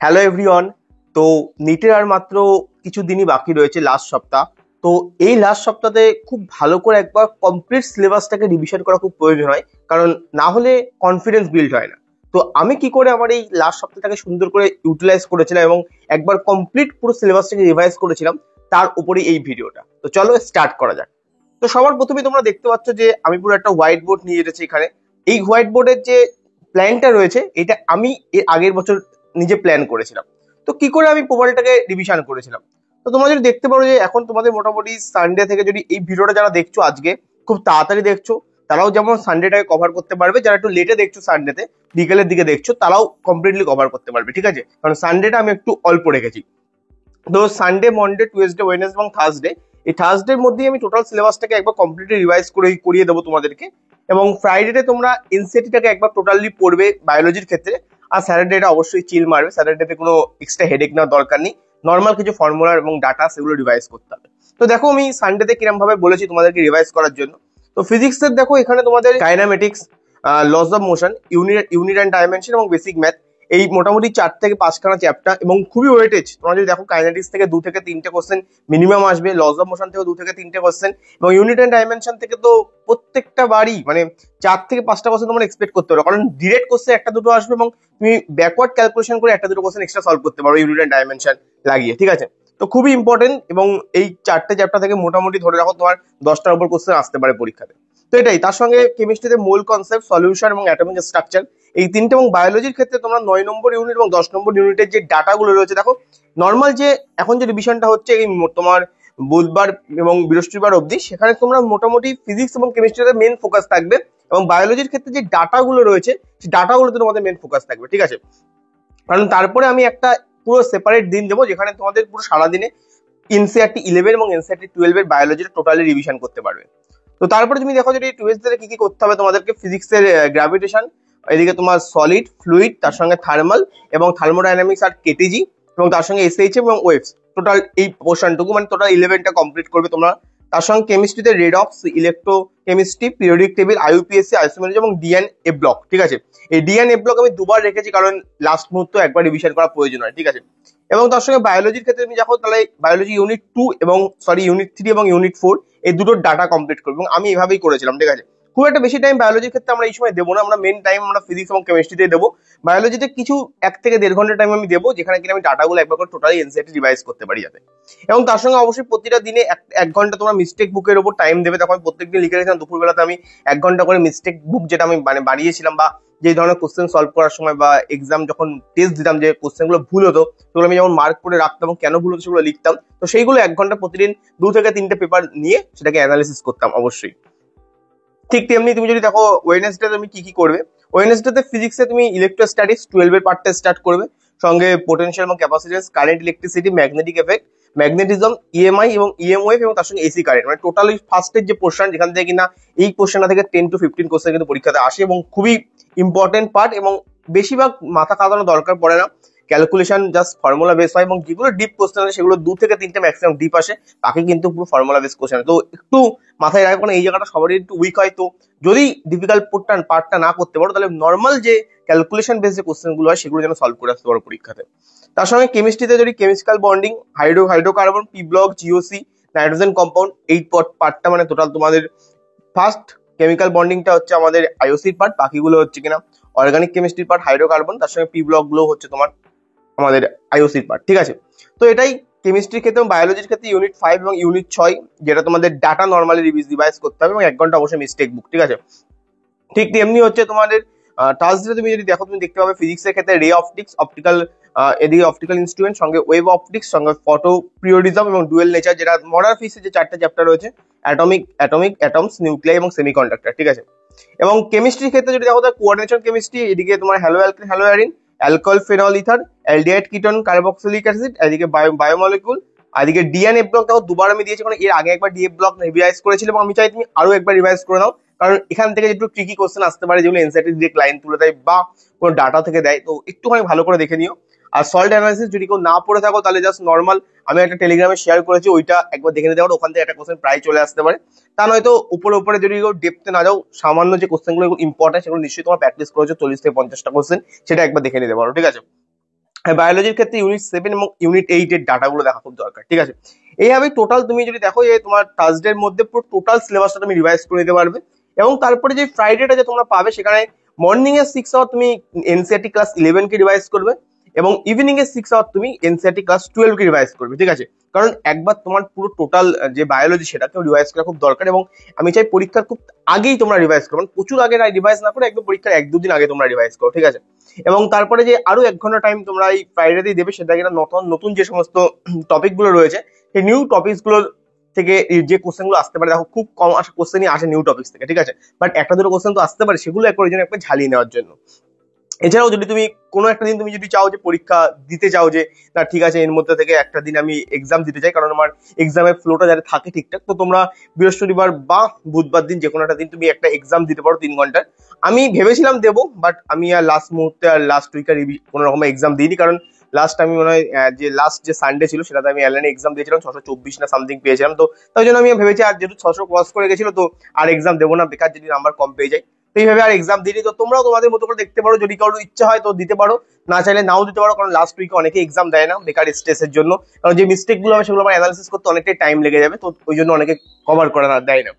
Hello everyone. তো নিটের আর মাত্র কিছু দিনই বাকি রয়েছে, লাস্ট সপ্তাহ। তো এই লাস্ট সপ্তাহে খুব ভালো করে একবার কমপ্লিট সিলেবাসটাকে রিভিশন করা খুব প্রয়োজন হয়, কারণ না হলে কনফিডেন্স বিল্ড হয় না। তো আমি কি করে আমার এই লাস্ট সপ্তাহটাকে সুন্দর করে ইউটিলাইজ করেছিলাম এবং একবার কমপ্লিট পুরো সিলেবাসটাকে রিভাইজ করেছিলাম, তার উপরেই এই ভিডিওটা। তো চলো স্টার্ট করা যাক। তো সবার প্রথমে তোমরা দেখতে পাচ্ছ যে আমি পুরো একটা হোয়াইট বোর্ড নিয়ে এসেছি এখানে। এই হোয়াইট বোর্ডের যে প্ল্যানটা রয়েছে, এটা আমি এর আগের বছর নিজে প্ল্যান করেছিলাম। তো কি করে আমি প্রোফাইলটাকে রিভিশন করেছিলাম, তো তোমরা যদি দেখতে পারো যে এখন তোমাদের মোটামুটি সানডে থেকে, যদি এই ভিডিওটা যারা দেখছো আজকে খুব তাড়াতাড়ি দেখছো, তারাও যেমন সানডেটাকে কভার করতে পারবে, যারা একটু লেটে দেখছো সানডেতে বিকেলের দিকে দেখছো, তারাও কমপ্লিটলি কভার করতে পারবে, ঠিক আছে? কারণ সানডেটা আমি একটু অল্প রেখেছি। তো সানডে, মন্ডে, টুয়েসডে, ওয়েডনেসডে এবং থার্সডে, এই থার্সডের মধ্যেই আমি টোটাল সিলেবাসটাকে একবার কমপ্লিটলি রিভাইজ করিয়ে দেবো তোমাদেরকে। এবং ফ্রাইডেতে তোমরা এনসিইআরটিটাকে একবার টোটালি পড়বে বায়োলজির ক্ষেত্রে। আর স্যাটারডেটা অবশ্যই চিল মারবে, স্যাটারডেতে কোনো এক্সট্রা হেডেক নেওয়ার দরকার নেই, নর্মাল কিছু ফর্মুলা এবং ডাটা সেগুলো রিভাইজ করতে হবে। তো দেখো আমি সানডেতে কিরম ভাবে বলেছি তোমাদেরকে রিভাইজ করার জন্য। তো ফিজিক্সের দেখো এখানে তোমাদের kinematics, laws of motion, unit and dimension এবং বেসিক ম্যাথ, এই মোটামুটি 4 থেকে 5খানা চ্যাপ্টার এবং খুবই ওয়েটেজ। তোমরা যদি দেখো কাইনেটিক্স থেকে 2 থেকে 3টে কোশ্চেন মিনিমাম আসবে, লস অফ মোশন থেকে 2 থেকে 3টে কোশ্চেন, এবং ইউনিট অ্যান্ড ডাইমেনশন থেকে তো প্রত্যেকটা বারই মানে 4 থেকে 5টা কোশ্চেন তোমরা এক্সপেক্ট করতে পারো, কারণ ডিরেক্ট কোশ্চেন একটা দুটো আসবে এবং তুমি ব্যাকওয়ার্ড ক্যালকুলেশন করে একটা দুটো কোশ্চেন এক্সট্রা সলভ করতে পারো ইউনিট অ্যান্ড ডাইমেনশন লাগিয়ে, ঠিক আছে? তো খুবই ইম্পর্টেন্ট, এবং এই 4টে চ্যাপ্টার থেকে মোটামুটি ধরে রাখো তোমার 10টার উপর কোশ্চেন আসতে পারে পরীক্ষাতে। তো এটাই, তার সঙ্গে কেমিস্ট্রিতে মোল কনসেপ্ট, সলিউশন এবং অ্যাটমিক স্ট্রাকচার, এই তিনটে। এবং বায়োলজির ক্ষেত্রে তোমরা 9 নম্বর ইউনিট এবং 10 নম্বর ইউনিটের যে ডাটাগুলো রয়েছে, দেখো নর্মাল যে এখন যে রিভিশনটা হচ্ছে এই তোমার বুধবার এবং বৃহস্পতিবার অবধি, সেখানে তোমরা মোটামুটি ফিজিক্স এবং কেমিস্ট্রিতে মেন ফোকাস থাকবে, এবং বায়োলজির ক্ষেত্রে যে ডাটাগুলো রয়েছে সেই ডাটাগুলোতে তোমাদের মেন ফোকাস থাকবে, ঠিক আছে? কারণ তারপরে আমি একটা পুরো সেপারেট দিন দেবো, যেখানে তোমাদের পুরো সারাদিনে এনসিইআরটি 11 এবং এনসিইআরটি 12 এর বায়োলজিটা টোটালি রিভিশন করতে পারবে। তো তারপরে তুমি দেখো যে এই টুয়েলভে কি কি করতে হবে তোমাদেরকে। ফিজিক্সের গ্র্যাভিটেশন, এদিকে তোমার সলিড, ফ্লুইড, তার সঙ্গে থার্মাল এবং থার্মোডাইনামিক্স আর কেটিজি, এবং তার সঙ্গে এসএইচএম এবং ওয়েভস, টোটাল এই পোর্শনটুকু মানে টোটাল 11টা কমপ্লিট করবে তোমরা। তার সঙ্গে কেমিস্ট্রিতে redox, electrochemistry, periodic table, IUPAC, isomerism এবং ডিএন এ ব্লক, ঠিক আছে? এই ডিএন এ ব্লক আমি দুবার রেখেছি, কারণ লাস্ট মুহূর্তে একবার রিভিশন করা প্রয়োজন হয়, ঠিক আছে? এবং তার সঙ্গে বায়োলজির ক্ষেত্রে তুমি দেখো তাহলে বায়োলজি ইউনিট 2 এবং ইউনিট 3 এবং ইউনিট 4, এই দুটোর ডাটা কমপ্লিট করবো, এবং আমি এভাবেই করেছিলাম, ঠিক আছে? খুব একটা বেশি টাইম বায়োলজির ক্ষেত্রে আমরা এই সময় দেবো না, আমরা মেন টাইম আমরা ফিজিক্স এবং কেমিস্ট্রিতে দেবো। বায়োলজিতে কিছু 1 থেকে 1.5 ঘন্টা টাইম আমি দেবো, যেখানে কিনা আমি ডাটাগুলো একবার করে টোটালি এনসিইআরটি রিভাইজ করতে পারি যাতে। এবং তার সঙ্গে অবশ্যই প্রতিটা দিনে 1 ঘন্টা তোমরা মিস্টেক বুকের ওপর টাইম দেবে। তখন প্রত্যেকদিন লিখে রেখেছিলাম দুপুরবেলাতে আমি 1 ঘন্টা করে মিস্টেক বুক, যেটা আমি মানে বানিয়েছিলাম, বা যে ধরনের কোশ্চেন সলভ করার সময় বা এক্সাম যখন টেস্ট দিতাম যে কোশ্চেন গুলো ভুল হতো, সেগুলো আমি যেমন মার্ক করে রাখতাম এবং কেন ভুল হতো সেগুলো লিখতাম। তো সেইগুলো 1 ঘন্টা প্রতিদিন 2 থেকে 3টে পেপার নিয়ে সেটাকে অ্যানালিসিস করতাম অবশ্যই। ঠিক তেমনি তুমি যদি দেখো ওয়েডনেসডে তুমি কি কি করবে। ওয়েডনেসডেতে ফিজিক্সে তুমি ইলেকট্রোস্ট্যাটিক্স 12 এর পার্টটা স্টার্ট করবে, সঙ্গে পোটেনশিয়াল এবং capacitance, current, electricity, magnetic effect, magnetism, EMI এবং ইএম ওয়েভ, এবং তার সঙ্গে এসি কারেন্ট, মানে টোটালি ফার্স্টের যে পোর্শন, যেখান থেকে কিনা এই পোর্শনটা থেকে 10 to 15 কোশ্চেন কিন্তু পরীক্ষাতে আসে, এবং খুবই ইম্পর্টেন্ট পার্ট, এবং বেশিরভাগ মাথা কাটানো দরকার পড়ে না, ক্যালকুলেশন জাস্ট ফর্মুলা বেস হয়, এবং যেগুলো ডিপ কোশ্চেন আছে সেগুলো 2 থেকে 3টে ম্যাক্সিমাম ডিপ আসে, বাকি কিন্তু পুরো ফর্মুলা বেস কোশ্চেন। তো একটু মাথায় রাখবো না, এই জায়গাটা সবারই একটু উইক হয়। তো যদি ডিফিকাল্ট পার্টটা না করতে পারো, তাহলে নর্মাল যে ক্যালকুলেশন বেস যে কোশ্চেন গুলো হয় সেগুলো যেন সলভ করে আসতে পারো পরীক্ষাতে। তার সঙ্গে কেমিস্ট্রিতে যদি chemical bonding, hydrocarbon, P block, GOC, nitrogen compound, এই পার্টটা মানে টোটাল তোমাদের ফার্স্ট কেমিক্যাল বন্ডিংটা হচ্ছে আমাদের আইওসির পার্ট, বাকিগুলো হচ্ছে কিনা অর্গানিক কেমিস্ট্রির পার্ট, হাইড্রোকার্বন, তার সঙ্গে পি ব্লক গুলো হচ্ছে তোমার আমাদের আইওসির পার্ট, ঠিক আছে? তো এটাই কেমিস্ট্রির ক্ষেত্রে। এবং বায়োলজির ক্ষেত্রে ইউনিট 5 এবং ইউনিট 6, যেটা তোমাদের ডাটা নর্মালি রিভাইজ করতে হবে, এবং 1 ঘন্টা অবশ্যই মিস্টেক বুক, ঠিক আছে? ঠিক তেমনি হচ্ছে তোমাদের থার্সডে তুমি যদি দেখো, তুমি দেখতে পাবে ফিজিক্সের ক্ষেত্রে রে অপটিক্স, অপটিক্যাল, এদিকে অপটিক্যাল ইনস্ট্রুমেন্ট, সঙ্গে ওয়েভ অপটিক্স, সঙ্গে ফটো পিরিয়ডিজম এবং ডুয়েল নেচার, যেটা মডার্ন ফিজিক্সের যে 4টে চ্যাপ্টার রয়েছে, অ্যাটমস, নিউক্লিয়াই এবং সেমিকন্ডাক্টর, ঠিক আছে? এবং কেমিস্ট্রির ক্ষেত্রে যদি দেখো, কোঅর্ডিনেশন কেমিস্ট্রি, এদিকে তোমার hello alkane, hello arene, alcohol, phenol, ether, aldehyde, ketone, carboxylic acid, এদিকে বায়োমলিকুল, আর এদিকে ডিএনএ ব্লক দেখো দুবার আমি দিয়েছি, কারণ এর আগে একবার ডিএ ব্লক রিভাইজ করেছিলাম, এবং আমি চাই তুমি আরো একবার রিভাইজ করে নাও, কারণ এখান থেকে একটু ট্রিকি কোশ্চেন আসতে পারে, যেগুলো এনসিইআরটি ডিরেক্ট লাইন তুলে দেয় বা কোনো ডাটা থেকে দেয়, তো একটুখানি ভালো করে দেখে নিও। আর সল্ট অ্যানালিসিস যদি কেউ না পড়ে থাকো, তাহলে জাস্ট নর্মাল আমি একটা টেলিগ্রামে শেয়ার করেছি, ওইটা একবার দেখে নিতে পারো, ওখান থেকে একটা কোশ্চেন প্রায় চলে আসতে পারে। তা নয়তো উপরে উপরে যদি কেউ ডেপথে না যাও, সামান্য যে কোশ্চেন গুলো ইম্পর্টেন্ট সেগুলো নিশ্চয়ই তোমার প্র্যাকটিস করেছো, 40 থেকে 50টা কোশ্চেন, সেটা একবার দেখে নিতে পারো, ঠিক আছে? বায়োলজির ক্ষেত্রে ইউনিট 7 এবং ইউনিট 8 এর ডাটাগুলো দেখা খুব দরকার, ঠিক আছে। এইভাবে টোটাল তুমি যদি দেখো যে তোমার থার্সডের মধ্যে পুরো টোটাল সিলেবাসটা তুমি রিভাইজ করে নিতে পারবে। এবং তারপরে যে ফ্রাইডেটা যে তোমরা পাবে সেখানে মর্নিং এর 6 আওয়ার তুমি এনসিইআরটি ক্লাস 11 কে রিভাইজ করবে এবং ইভিনিং এর 6 আওয়ার তুমি এনসিইআরটি ক্লাস 12 কে রিভাইজ করবে, ঠিক আছে। কারণ একবার তোমার পুরো টোটাল যে বায়োলজি সেটাকেও রিভাইজ করা খুব দরকার এবং আমি চাই পরীক্ষার খুব আগেই তোমরা রিভাইজ করো, মানে প্রচুর আগে রিভাইজ না করে একদম পরীক্ষার 1-2 দিন আগে তোমরা রিভাইজ করো, ঠিক আছে। এবং তারপরে যে আরো 1 ঘন্টা টাইম তোমরা এই ফ্রাইডেতেই দেবে, সেটা কিনা নতুন নতুন যে সমস্ত টপিক গুলো রয়েছে সেই নিউ টপিকস গুলো থেকে যে কোশ্চেন গুলো আসতে পারে, দেখো খুব কম কোশ্চেনই আসে নিউ টপিক্স থেকে, ঠিক আছে। বাট 1-2 কোশ্চেন তো আসতে পারে, সেগুলো একবার একবার ঝালিয়ে নেওয়ার জন্য। এছাড়াও যদি তুমি কোনো একটা দিন তুমি যদি চাও যে পরীক্ষা দিতে চাও যে না ঠিক আছে এর মধ্যে থেকে একটা দিন আমি এক্সাম দিতে চাই, কারণ আমার এক্সামের ফ্লোটা যাতে থাকে ঠিকঠাক, তো তোমরা বৃহস্পতিবার বা বুধবার দিন যে কোনো একটা দিন তুমি একটা এক্সাম দিতে পারো 3 ঘন্টার। আমি ভেবেছিলাম দেবো, বাট আমি আর লাস্ট মুহূর্তে আর লাস্ট উইক আর কোনো রকম এক্সাম দিইনি, কারণ লাস্ট আমি মনে হয় যে লাস্ট যে সানডে ছিল সেটাতে আমি অ্যালাইনে এক্সাম দিয়েছিলাম, 624 না সামথিং পেয়েছিলাম। তো তাই জন্য আমি ভেবেছি আর যেহেতু 600 ক্রস করে গেছিল তো আর এক্সাম দেবো না, বেকার যদি নাম্বার কম পেয়ে যাই। তো এইভাবে আর এক্সাম দিইনি। তো তোমরাও তোমাদের মতো করে দেখতে পারো, যদি কারোর ইচ্ছা হয় তো দিতে পারো, না চাইলে নাও দিতে পারো, কারণ লাস্ট উইকে অনেকে এক্সাম দেয় না বেকার স্ট্রেসের জন্য, কারণ যে মিস্টেক গুলো হবে সেগুলো আমার অ্যানালিসিস করতে অনেকটাই টাইম লেগে যাবে, তো ওই জন্য অনেকে কভার করে না, দেয় না।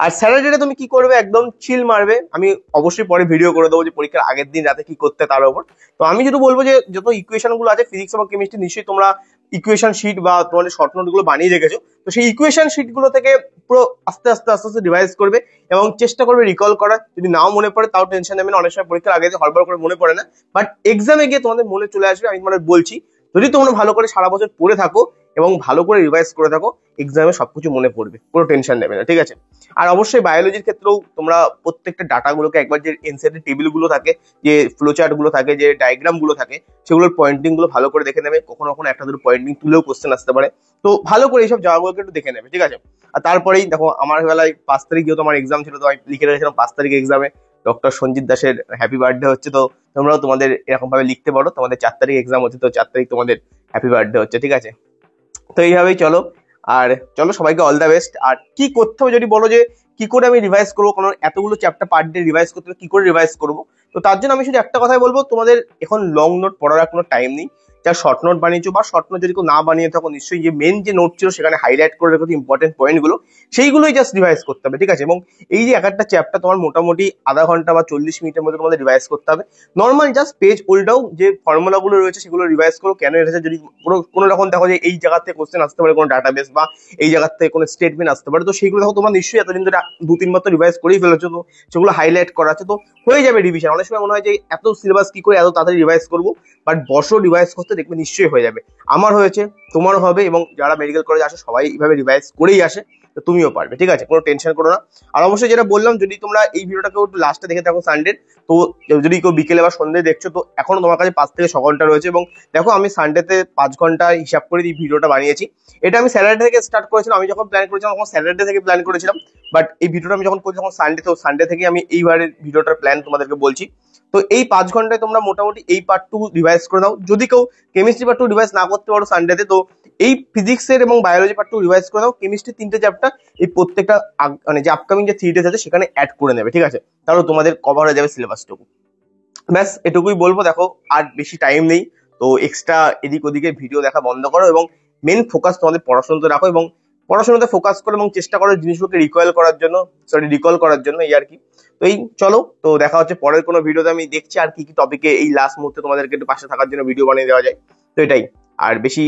আর স্যাটারডে তুমি কি করবে, একদম চিল মারবে। আমি অবশ্যই পরে ভিডিও করে দেবো যে পরীক্ষার আগের দিন রাতে কি করতে তার উপর। তো আমি যেটা বলবো যে যত ইকুয়েশন গুলো আছে ফিজিক্স এবং কেমিস্ট্রি, নিশ্চয়ই তোমরা ইকুয়েশন শিট বা তোমাদের শর্ট নোট গুলো বানিয়ে রেখেছো, তো সেই ইকুয়েশন শিট গুলো থেকে পুরো আস্তে আস্তে আস্তে আস্তে রিভাইজ করবে এবং চেষ্টা করবে রিকল করার। যদি নাও মনে পড়ে তাও টেনশন নেবে না, অনেক সময় পরীক্ষার আগে হড়বড় করে মনে পড়ে না, বাট এক্সামে গিয়ে তোমাদের মনে চলে আসবে। আমি তোমাদের বলছি, যদি তোমরা ভালো করে সারা বছর পড়ে থাকো এবং ভালো করে রিভাইজ করে থাকো, এক্সামে সবকিছু মনে পড়বে, কোনো টেনশন নেবে না, ঠিক আছে। আর অবশ্যই বায়োলজির ক্ষেত্রেও তোমরা প্রত্যেকটা ডাটাগুলোকে একবার, যে এনসিইআরটি টেবিল গুলো থাকে, যে ফ্লোচার্ট গুলো থাকে, যে ডায়াগ্রাম গুলো থাকে, সেগুলোর পয়েন্টিং গুলো ভালো করে দেখে নেবে। কখনো কখনো 1-2 পয়েন্টিং তুলেও কোশ্চেন আসতে পারে, তো ভালো করে এইসব জায়গাগুলোকে একটু দেখে নেবে, ঠিক আছে। আর তারপরেই দেখো আমার বেলায় 5 তারিখ যেহেতু আমার এক্সাম ছিল, তো আমি লিখে রেখেছিলাম 5 তারিখ এক্সামে ডক্টর সঞ্জিত দাসের হ্যাপি বার্থডে হচ্ছে। তো তোমরাও তোমাদের এরকম ভাবে লিখতে পারো, তোমাদের 4 তারিখ এক্সাম হচ্ছে, তো 4 তারিখ তোমাদের হ্যাপি বার্থডে হচ্ছে, ঠিক আছে। তো এইভাবেই চলো। আর চলো, সবাইকে অল দ্য বেস্ট। আর কি করতে হবে যদি বলো যে কি করে আমি রিভাইজ করবো, কারণ এতগুলো চ্যাপ্টার পার ডে রিভাইজ করতে হবে, কি করে রিভাইজ করবো, তো তার জন্য আমি শুধু একটা কথাই বলবো, তোমাদের এখন লং নোট পড়ার আর কোনো টাইম নেই। যা শর্ট নোট বানিয়েছো বা শর্ট নোট যদি কেউ না বানিয়ে থাকো, নিশ্চয়ই যে মেন যে নোট ছিল সেখানে হাইলাইট করে রেখেছো ইম্পর্টেন্ট পয়েন্ট গুলো, সেইগুলোই জাস্ট রিভাইজ করতে হবে, ঠিক আছে। এবং এই যে একটা চ্যাপ্টার তোমার মোটামুটি আধা ঘন্টা বা 40 মিনিটের মধ্যে তোমাদের রিভাইজ করতে হবে। নর্মাল জাস্ট পেজ উল্টাও, যে ফর্মুলা গুলো রয়েছে সেগুলো রিভাইজ করো, কেন এসেছে, যদি কোনো রকম দেখো যে এই জায়গা থেকে কোশ্চেন আসতে পারে কোনো ডাটাবেস, বা এই জায়গা থেকে কোনো স্টেটমেন্ট আসতে পারে, তো সেইগুলো দেখো তোমরা নিশ্চয়ই এতদিন ধরে 2-3 বার তো রিভাইজ করেই ফেলেছো, তো সেগুলো হাইলাইট করা আছে, তো হয়ে যাবে রিভিশন। অনেক সময় মনে হয় যে এত সিলেবাস কি করে এত তাড়াতাড়ি রিভাইজ করবো, বাট বসো রিভাইজ করতে, দেখবে নিশ্চয়ই হয়ে যাবে। আমার হয়েছে, তোমারও হবে, এবং যারা মেডিকেল কলেজে আসে সবাই এইভাবে রিভাইজ করেই আসে, তো তুমিও পারবে, ঠিক আছে, কোনো টেনশন করো না। আর অবশ্যই যেটা বললাম, যদি তোমরা এই ভিডিওটাকে একটু লাস্টে দেখে থাকো সানডে, তো যদি কেউ বিকেলে বা সন্ধ্যে দেখছো, তো এখনো তোমার কাছে 5 থেকে 6 ঘন্টা রয়েছে। এবং দেখো আমি সানডেতে 5 ঘন্টা হিসাব করে এই ভিডিওটা বানিয়েছি। এটা আমি স্যাটারডে থেকে স্টার্ট করেছিলাম, আমি যখন প্ল্যান করেছিলাম তখন স্যাটারডে থেকে প্ল্যান করেছিলাম, বাট এই ভিডিওটা আমি যখন করেছি তখন সানডে, তো সানডে থেকে আমি এইবারের ভিডিওটার প্ল্যান তোমাদেরকে বলছি। তো এই 5 ঘন্টায় তোমরা মোটামুটি এই পার্টটুকু রিভাইজ করে নাও। যদি কেউ কেমিস্ট্রি পার্টটুকু রিভাইজ না করতে পারো সানডেতে, তো এই ফিজিক্সের এবং বায়োলজি পার্টটুকু রিভাইজ করে নাও। কেমিস্ট্রি 3টে চ্যাপ্টার এই প্রত্যেকটা মানে যে আপকামিং যে 3 ডেজ আছে সেখানে অ্যাড করে নেবে, ঠিক আছে, তাহলে তোমাদের কভার হয়ে যাবে সিলেবাসটুকু। ব্যাস এটুকুই বলবো। দেখো আর বেশি টাইম নেই, তো এক্সট্রা এদিক ওদিকে ভিডিও দেখা বন্ধ করো এবং মেন ফোকাস তোমাদের পড়াশোনাতে রাখো, এবং পড়াশোনাতে ফোকাস করো এবং চেষ্টা করো জিনিসগুলোকে রিকল করার জন্য, এই আর কি। তো এই চলো, তো দেখা হচ্ছে পরের কোনো ভিডিওতে। আমি দেখছি আর কি কি টপিকে এই লাস্ট মুহূর্তে তোমাদেরকে একটু পাশে থাকার জন্য ভিডিও বানিয়ে দেওয়া যায়, তো এটাই। আর বেশি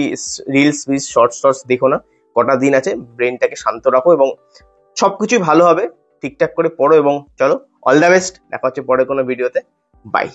রিলস শর্টস দেখো না, কটা দিন আছে, ব্রেনটাকে শান্ত রাখো এবং সবকিছুই ভালো হবে। ঠিকঠাক করে পড়ো এবং চলো, অল দ্য বেস্ট। দেখা হচ্ছে পরে কোনো ভিডিওতে। বাই।